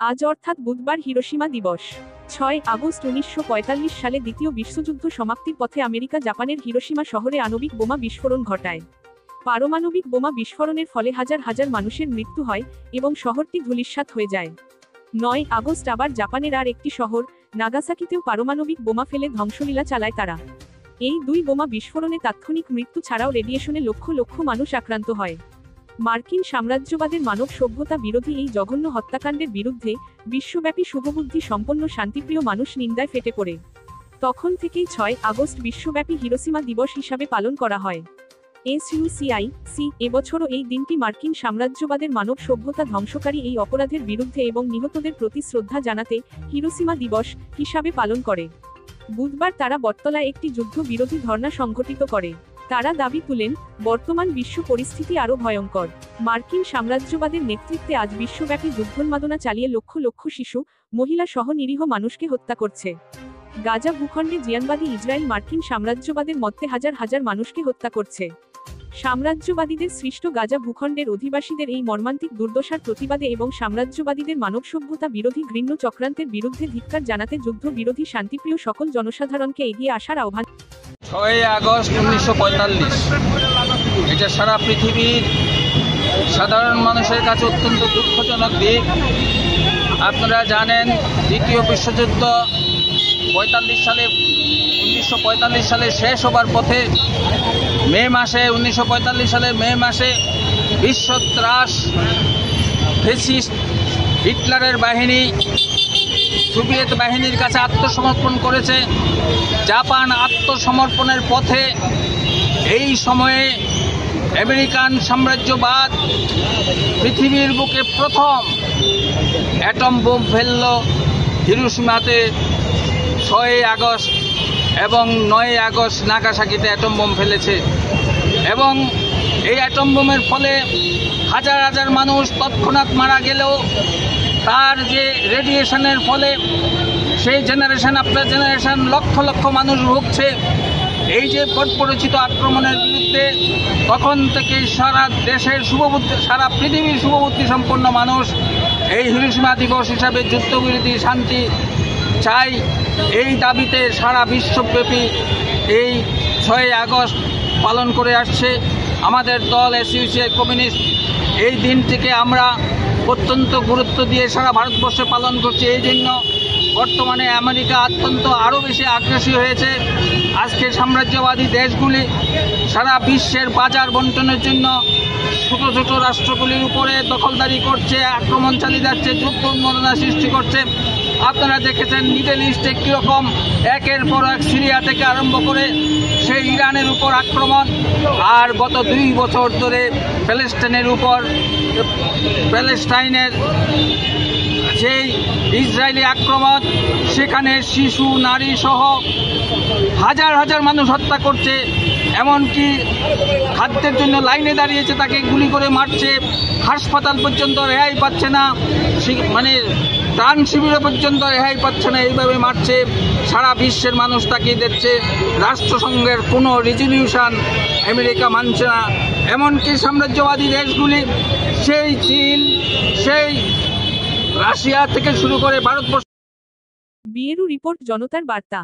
আজ অর্থাৎ বুধবার হিরোশিমা দিবস। 6 আগস্ট 1945 সালে দ্বিতীয় বিশ্বযুদ্ধ সমাপ্তির পথে আমেরিকা জাপানের হিরোশিমা শহরে আণবিক বোমা বিস্ফোরণ ঘটায়। পারমাণবিক বোমা বিস্ফোরণের ফলে হাজার হাজার মানুষের মৃত্যু হয় এবং শহরটি ধূলিসাৎ হয়ে যায়। 9 আগস্ট আবার জাপানের আর একটি শহর নাগাসাকিতেও পারমাণবিক বোমা ফেলে ধ্বংসলীলা চালায় তারা। এই দুই বোমা বিস্ফোরণে তাৎক্ষণিক মৃত্যু ছাড়াও রেডিয়েশনে লক্ষ লক্ষ মানুষ আক্রান্ত হয়। মার্কিন সাম্রাজ্যবাদের মানব সভ্যতা বিরোধী এই জঘন্য হত্যাকাণ্ডের বিরুদ্ধে বিশ্বব্যাপী শুভবুদ্ধি সম্পন্ন শান্তিপ্রিয় মানুষ নিন্দায় ফেটে পড়ে। তখন থেকেই 6 আগস্ট বিশ্বব্যাপী হিরোশিমা দিবস হিসাবে পালন করা হয়। SUCIC এবছরও এই দিনটি মার্কিন সাম্রাজ্যবাদের মানব সভ্যতা ধ্বংসকারী এই অপরাধের বিরুদ্ধে এবং নিহতদের প্রতি শ্রদ্ধা জানাতে হিরোশিমা দিবস হিসাবে পালন করে। বুধবার তারা বটতলায় একটি যুদ্ধ বিরোধী ধর্ণা সংঘটিত করে। তারা দাবি তুলেন, বর্তমান বিশ্ব পরিস্থিতি আরও ভয়ঙ্কর। মার্কিন সাম্রাজ্যবাদের নেতৃত্বে আজ বিশ্বব্যাপী যুদ্ধোন্মাদনা চালিয়ে লক্ষ লক্ষ শিশু, মহিলা সহ নিরীহ মানুষকে হত্যা করছে। গাজা ভূখণ্ডে জিয়ানবাদী ইসরায়েল মার্কিন সাম্রাজ্যবাদের মধ্যে হাজার হাজার মানুষকে হত্যা করছে। সাম্রাজ্যবাদীদের সৃষ্ট গাজা ভূখণ্ডের অধিবাসীদের এই মর্মান্তিক দুর্দশার প্রতিবাদে এবং সাম্রাজ্যবাদীদের মানব সভ্যতা বিরোধী ঘৃণ্য চক্রান্তের বিরুদ্ধে ধিক্কার জানাতে যুদ্ধ বিরোধী শান্তিপ্রিয় সকল জনসাধারণকে এগিয়ে আসার আহ্বান। 6 আগস্ট 1945 এটা সারা পৃথিবীর সাধারণ মানুষের কাছে অত্যন্ত দুঃখজনক দিক। আপনারা জানেন, দ্বিতীয় বিশ্বযুদ্ধ 1945 সালে শেষ হবার পথে মে মাসে বিশ্বত্রাস ফ্যাসিস্ট হিটলারের বাহিনী সোভিয়েত বাহিনীর কাছে আত্মসমর্পণ করেছে। জাপান আত্মসমর্পণের পথে এই সময়ে আমেরিকান সাম্রাজ্যবাদ পৃথিবীর বুকে প্রথম অ্যাটম বোম ফেলল হিরোশিমাতে 6 আগস্ট এবং 9 আগস্ট নাগাসাকিতে অ্যাটম বোম ফেলেছে। এবং এই অ্যাটম বোমের ফলে হাজার হাজার মানুষ তৎক্ষণাৎ মারা গেলেও তার যে রেডিয়েশনের ফলে সেই generation after generation lakh lakh মানুষ ভুগছে। এই যে পরিচিত আক্রমণের বিরুদ্ধে তখন থেকে সারা দেশের সারা পৃথিবীর শুভবুদ্ধি সম্পন্ন মানুষ এই হিরোশিমা দিবস হিসাবে যুদ্ধবিরোধী শান্তি চাই। এই দাবিতে সারা বিশ্বব্যাপী এই 6 আগস্ট পালন করে আসছে। আমাদের দল SUCI কমিউনিস্ট এই দিনটিকে আমরা অত্যন্ত গুরুত্ব দিয়ে সারা ভারতবর্ষে পালন করছি। এই জন্য বর্তমানে আমেরিকা অত্যন্ত আরও বেশি আগ্রাসী হয়েছে। আজকে সাম্রাজ্যবাদী দেশগুলি সারা বিশ্বের বাজার বণ্টনের জন্য ছোট ছোট রাষ্ট্রগুলির উপরে দখলদারি করছে, আক্রমণ চালিয়ে যাচ্ছে, যুদ্ধ উন্মাদনা সৃষ্টি করছে। আপনারা দেখেছেন মিডল ইস্টে কীরকম একের পর এক সিরিয়া থেকে আরম্ভ করে সেই ইরানের উপর আক্রমণ, আর গত 2 বছর ধরে প্যালেস্টাইনের সেই ইসরায়েলি আক্রমণ, সেখানে শিশু নারী সহ হাজার হাজার মানুষ হত্যা করছে। এমনকি খাদ্যের জন্য লাইনে দাঁড়িয়েছে তাকে গুলি করে মারছে, হাসপাতাল পর্যন্ত রেহাই পাচ্ছে না, মানে ত্রাণ শিবিরে পর্যন্ত রেহাই পাচ্ছে না, এইভাবে মারছে। সারা বিশ্বের মানুষ তাকিয়ে দেখছে। রাষ্ট্রসংঘের কোনো রেজলিউশন আমেরিকা মানছে না। এমনকি সাম্রাজ্যবাদী দেশগুলি সেই চীন, সেই রাশিয়া থেকে শুরু করে ভারতবর্ষ। ব্যুরো রিপোর্ট, জনতার বার্তা।